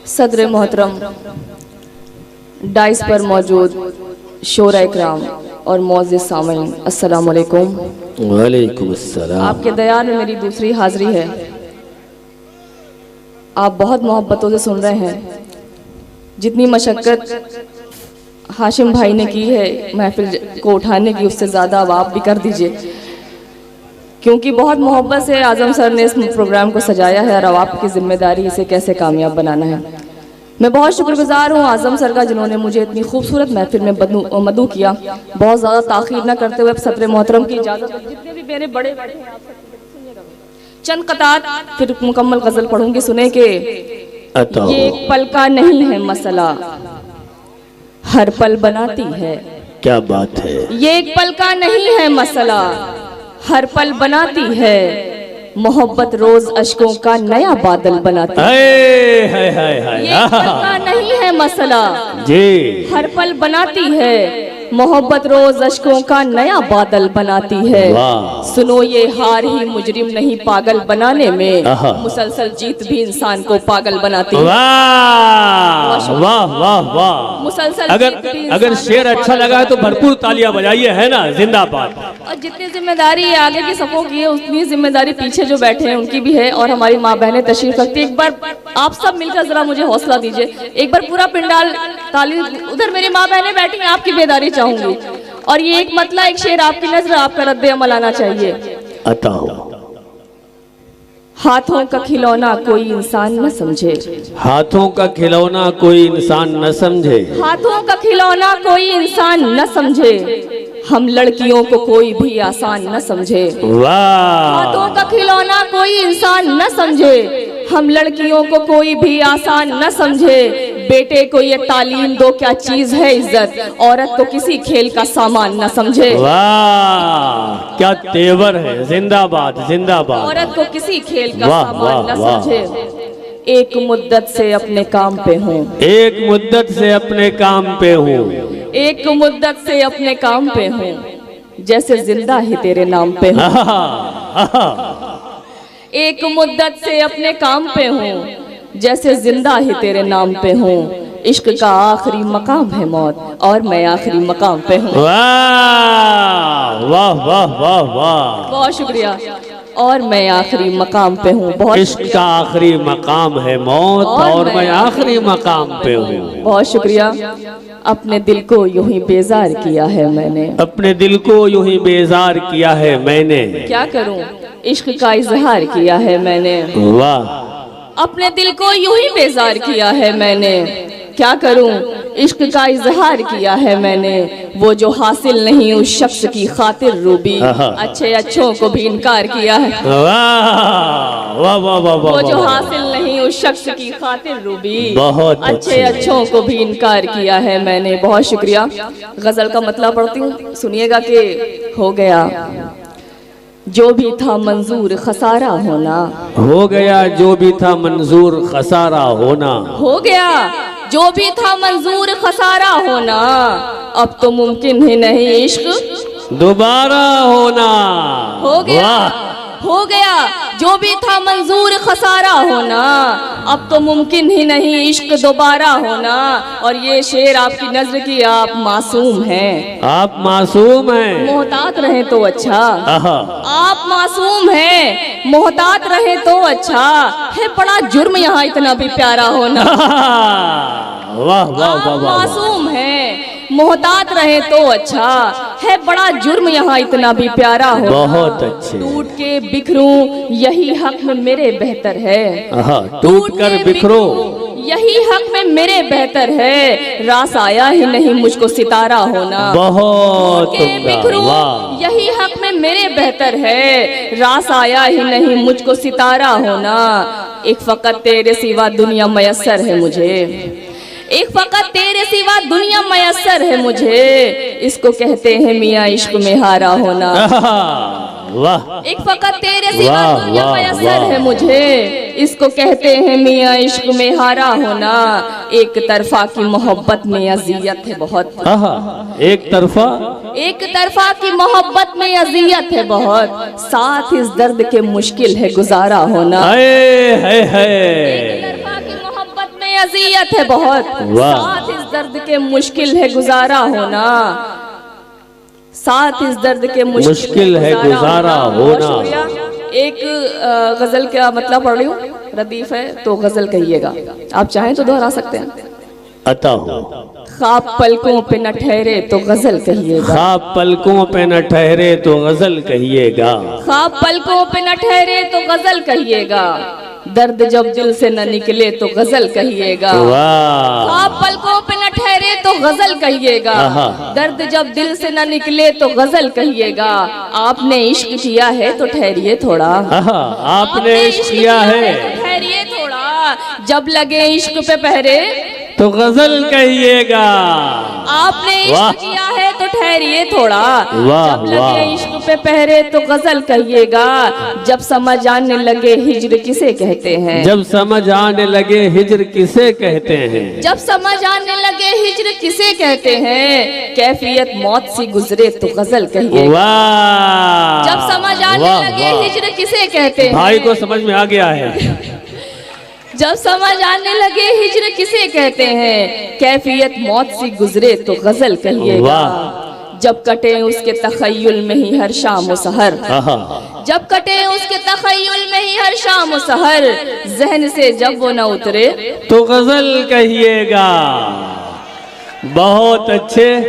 सदर मोहतरम, डाइस पर मौजूद शोरा इकराम और मौज़िज़ सामीन, अस्सलाम वालेकुम। वालेकुम अस्सलाम। आपके दयान में मेरी दूसरी हाज़िरी है। आप बहुत मोहब्बतों से सुन रहे हैं। जितनी मशक्क़त हाशिम भाई ने की है महफिल को उठाने की, उससे ज़्यादा अब आप भी कर दीजिए, क्योंकि बहुत मोहब्बत से आज़म सर ने इस प्रोग्राम को सजाया है और अब आपकी जिम्मेदारी इसे कैसे कामयाब बनाना है। मैं बहुत शुक्रगुजार हूँ आज़म सर का, जिन्होंने मुझे इतनी खूबसूरत महफिल में मदू किया। बहुत ज़्यादा ताख़ीर न करते हुए सदर मोहतरम की इजाज़त, जितने भी मेरे बड़े बड़े हैं आप चंद कतार फिर मुकम्मल गज़ल पढ़ूंगी, सुने के ये एक पल का नहीं है मसला, हर पल बनाती है। क्या बात है। ये एक पल का नहीं है मसला, हर पल बनाती है। मोहब्बत रोज अश्कों का नया बादल बनाती है। ये एक पल का नहीं है मसला जी, हर पल बनाती है। मोहब्बत रोज अश्कों का नया बादल बनाती है। सुनो ये हार ही मुजरिम नहीं पागल बनाने में, मुसलसल जीत भी इंसान को पागल बनाती है। वाह वाह वाह वाह। मुसलसल अगर शेर अच्छा लगा है तो भरपूर तालियां बजाइए, है ना। जिंदाबाद। और जितनी जिम्मेदारी आगे की सफों की है, उतनी जिम्मेदारी पीछे जो बैठे हैं उनकी भी है, और हमारी माँ बहनें तशरीफ रखती है। एक बार आप सब मिलकर जरा मुझे हौसला दीजिए, एक बार पूरा पिंडाल ताली। उधर मेरी माँ बहनें बैठी हैं, आपकी बेदारी चाहूंगी। और ये एक मतला, एक शेर आपकी नजर, आपका रद्द अमल आना चाहिए। हाथों का खिलौना कोई इंसान न समझे, हाथों का खिलौना कोई इंसान न समझे, हाथों का खिलौना कोई इंसान न समझे। हम लड़कियों को कोई भी आसान न समझे। वाह। हाथों का खिलौना कोई इंसान न समझे, हम लड़कियों को कोई भी आसान न समझे। बेटे को ये तालीम दो क्या चीज है इज्जत, औरत को किसी खेल का सामान न समझे। वाह, क्या तेवर है। जिंदाबाद जिंदाबाद। औरत को किसी खेल का सामान न समझे। एक मुद्दत से अपने काम पे हूँ, एक मुद्दत से अपने काम पे हूँ, एक मुद्दत से अपने काम पे हूँ, जैसे जिंदा ही तेरे नाम पे हूँ। एक मुद्दत से अपने काम पे हूँ, जैसे जिंदा ही तेरे नाम पे हूँ। इश्क का आखिरी मकाम है मौत, और मैं आखिरी मकाम पे हूँ। वाह वाह वाह वाह वाह। बहुत शुक्रिया। और मैं आखिरी मकाम पे हूँ। बहुत इश्क का आखिरी मकाम है मौत, और मैं आखिरी मकाम पे हूँ। बहुत शुक्रिया। अपने दिल को यूं ही बेजार किया है मैंने, अपने दिल को यूं ही बेजार किया है मैंने। क्या करूं, इश्क का इजहार किया है मैंने। वाह। अपने दिल को यूं ही बेजार किया है मैंने, क्या करूं, इश्क का इजहार किया है मैंने। वो जो हासिल नहीं उस शख्स की खातिर रूबी, अच्छे अच्छों को भी इनकार किया है। वाह वाह वाह वाह। वो जो हासिल नहीं उस शख्स की खातिर रूबी, बहुत अच्छे अच्छों को भी इनकार किया है मैंने। बहुत शुक्रिया। गजल का मतलब पढ़ती हूँ, सुनिएगा कि हो गया जो भी था मंजूर खसारा होना, हो गया जो भी था मंजूर खसारा होना, हो गया जो भी था मंजूर खसारा होना। अब तो मुमकिन ही नहीं इश्क दोबारा होना। हो गया, हो गया जो भी था मंजूर खसारा होना। अब तो मुमकिन ही नहीं इश्क दोबारा होना। और ये शेर आपकी नजर की, आप मासूम हैं, आप मासूम हैं, मोहतात रहे तो अच्छा। आप मासूम हैं, मोहतात रहे तो अच्छा है। बड़ा जुर्म यहाँ इतना भी प्यारा होना। वाह वाह वाह। मासूम है, मोहतात रहे तो अच्छा है। बड़ा जुर्म यहाँ इतना भी प्यारा हो। बहुत अच्छे। टूट के बिखरूं यही हक में मेरे बेहतर है, टूट कर बिखरो यही हक में मेरे बेहतर है। रास आया ही नहीं मुझको सितारा होना। बहुत बिखरूं यही हक में मेरे बेहतर है। रास आया ही नहीं मुझको सितारा होना। एक फकत तेरे सिवा दुनिया मयस्सर है मुझे, एक फकत तेरे सिवा दुनिया मयस्सर है मुझे। इसको कहते हैं मियाँ इश्क में हारा होना। वाह। एक फकत तेरे सिवा दुनिया मयस्सर है मुझे, इसको कहते हैं मियाँ इश्क में हारा होना। एक तरफा की मोहब्बत में अजियत है बहुत, एक तरफा की मोहब्बत में अजियत है बहुत। साथ इस दर्द के मुश्किल है गुजारा होना। है। एक तरफा की मोहब्बत में अजियत है बहुत, वाह। साथ इस दर्द के मुश्किल है गुजारा होना, साथ इस दर्द के मुश्किल है गुजारा होना। शुक्रिया। एक गजल का मतलब पढ़ रही हूँ, रदीफ है तो गजल कहिएगा, आप चाहें तो दोहरा सकते हैं। अता हो। ख्वाब पलकों पे न ठहरे तो गजल कहिएगा, ख्वाब पलकों पे न ठहरे तो गजल कहिएगा, ख्वाब पलकों पे न ठहरे तो गजल कहिएगा, दर्द जब दिल से न निकले तो गजल कहिएगा। वाह। ख्वाब पलकों पे न ठहरे तो गजल कहिएगा, दर्द जब दिल से न निकले तो गजल कहिएगा। आपने इश्क किया है तो ठहरिए थोड़ा, आपने इश्क किया है तो ठहरिए थोड़ा, जब लगे इश्क पे पहरे तो गजल कहिएगा। आपने वाह। इश्क किया है तो ठहरिए थोड़ा, वाह, जब लगे वाह। इश्क पे पहरे तो गजल कहिएगा। जब समझ आने लगे हिज्र किसे कहते हैं, जब समझ आने लगे हिज्र किसे कहते हैं, जब समझ आने लगे हिज्र किसे कहते हैं, कैफियत मौत सी गुजरे तो गजल कहिएगा। वाह। जब समझ आने वाह, लगे वाह। हिज्र किसे कहते हैं, भाई को समझ में आ गया है। जब समझ आने लगे हिज्र किसे कहते हैं, कैफियत मौत सी गुजरे तो गजल कहिएगा। जब कटे उसके तखय्युल में ही हर शाम सहर, जब कटे उसके तखय्युल में ही हर शाम सहर, जहन से जब वो न उतरे तो गजल कहिएगा। बहुत अच्छे।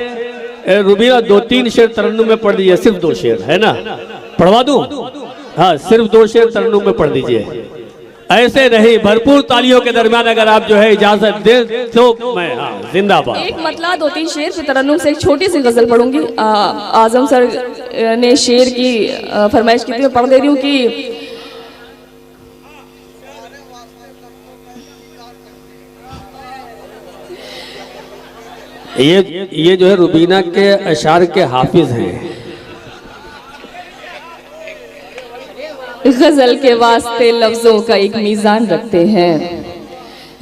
रुबीना 2-3 शेर तरन्नुम में पढ़ दीजिए, सिर्फ 2 शेर है ना, पढ़वा दूं? हाँ, सिर्फ 2 शेर तरन्नुम में पढ़ दीजिए। ऐसे नहीं, भरपूर तालियों के दरमियान अगर आप जो है इजाजत दे तो मैं, हाँ, जिंदाबाद। एक मतला 2-3 शेर की तरन्नुम से एक छोटी सी गजल पढ़ूंगी। आजम सर ने शेर की फरमाइश की थी, मैं पढ़ दे रही हूँ कि ये जो है रुबीना के अशार के हाफिज हैं। गजल के वास्ते लफ्जों का एक मीजान रखते हैं,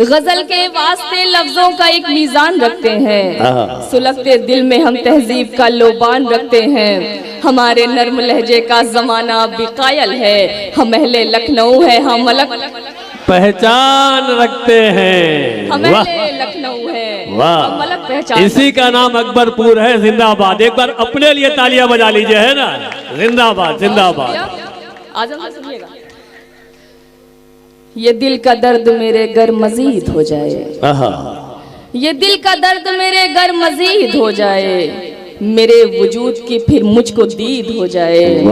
गजल के वास्ते लफ्जों का एक मीजान रखते हैं, सुलगते दिल में हम तहजीब का लोबान रखते हैं। हमारे नर्म लहजे का जमाना भी कायल है, हम अहले लखनऊ है, हम मलक पहचान रखते हैं। हम अहले लखनऊ है, हम मलक पहचान। इसी का नाम अकबरपुर है। जिंदाबाद। एक बार अपने लिए तालियां बजा लीजिए, है ना। जिंदाबाद, जिंदाबाद। आजम से सुनिएगा। ये दिल का दर्द मेरे घर मजीद हो जाए, ये दिल का दर्द मेरे घर मजीद हो जाए, मेरे वजूद की फिर मुझको दीद हो जाए।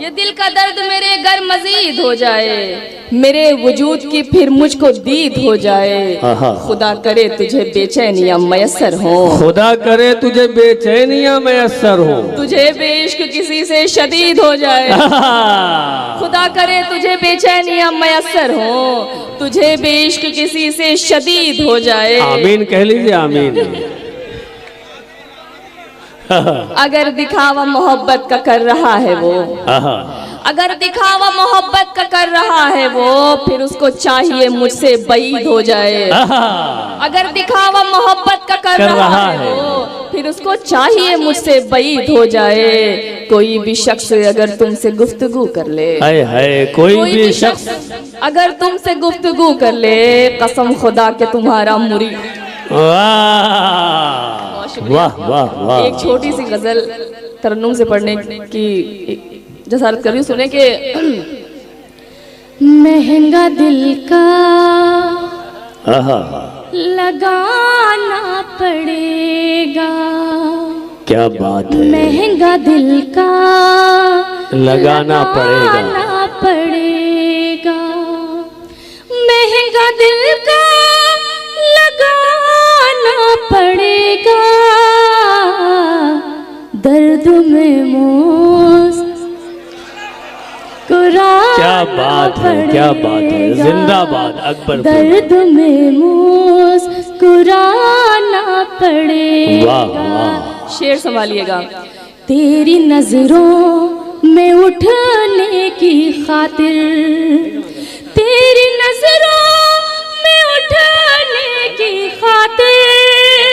ये दिल का दर्द मेरे घर मजीद हो जाए, मेरे वजूद की फिर मुझको दीद हो जाए। खुदा करे तुझे बेचैनियां मयसर हो, खुदा करे तुझे बेचैनियां मयसर हो, तुझे बेइश्क किसी से शदीद हो जाए। खुदा करे तुझे बेचैनियां मयसर हो, तुझे बेइश्क किसी से शदीद हो जाए। आमीन कह लीजिए, आमीन। अगर दिखावा मोहब्बत का कर रहा है वो, अगर दिखावा मोहब्बत का कर रहा है वो, फिर उसको चाहिए मुझसे बईद हो जाए। अगर दिखावा मोहब्बत का कर रहा है वो, फिर उसको चाहिए मुझसे बईद हो जाए। कोई भी शख्स अगर तुमसे गुफ्तगू कर ले, कोई भी शख्स अगर तुमसे गुफ्तगू कर ले, कसम खुदा के तुम्हारा मुरीद। वाह वाह वाह। एक छोटी सी गजल तरन्नुम से पढ़ने की जसारत कर रही हूँ, सुने के। महंगा दिल का लगाना पड़ेगा, क्या बात है। महंगा दिल का लगाना पड़ेगा, महंगा दिल का लगाना पड़ेगा, दर्द में मुस्कुराना। क्या बात है, क्या बात है। जिंदाबाद अकबर। दर्द में मुस्कुराना पड़ेगा। वाह वाह। शेर संभालिएगा। तेरी नजरों में उठने की खातिर, तेरी नजरों में उठने की खातिर,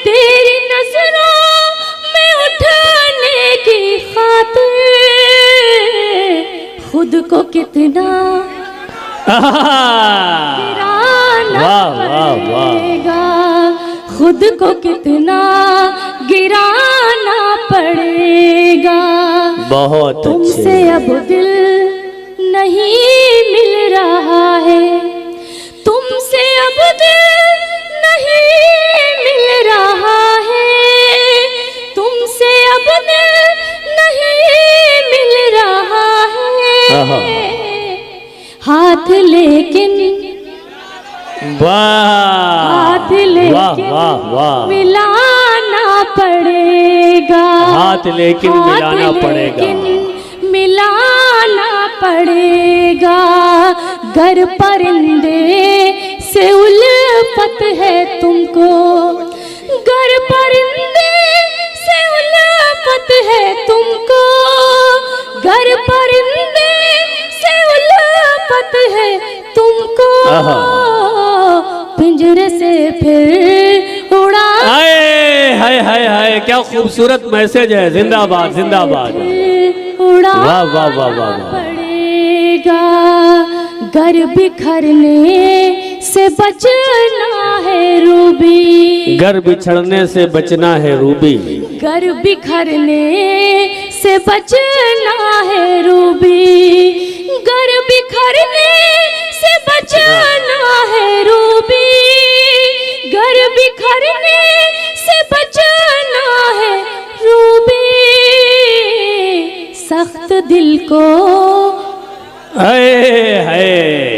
तेरी नजरों में उठने की खातिर, खुद को कितना गिराना वाह वाह खुद को कितना गिराना पड़ेगा। बहुत तुमसे अच्छे। अब दिल नहीं मिल रहा है, तुमसे अब दिल नहीं मिल रहा है, तुमसे अब दिल नहीं मिल रहा आहा। है। हाथ लेकिन वाह हाथ वाह लेकिन वाह वाह। मिलाना पड़ेगा। हाथ लेकिन मिलाना हाथ पड़ेगा। लेकिन मिलाना पड़ेगा। गर परिंदे से उल्फत है तुमको, गर परिंदे से उल्फत है तुमको, गर परिंदे से उल्फत है तुमको, पिंजरे से फिर उड़ा हाय हाय हाय हाय, क्या खूबसूरत मैसेज है। जिंदाबाद जिंदाबाद। उड़ा वाह वाह वाह वाह वाह। पड़ेगा। घर बिखरने से बचना है रूबी, घर बिछड़ने से बचना है रूबी, घर बिखरने से बचना है रूबी, घर बिखरने से बचना है रूबी, घर बिखरने से बचना है रूबी। सख्त दिल को हाय हाय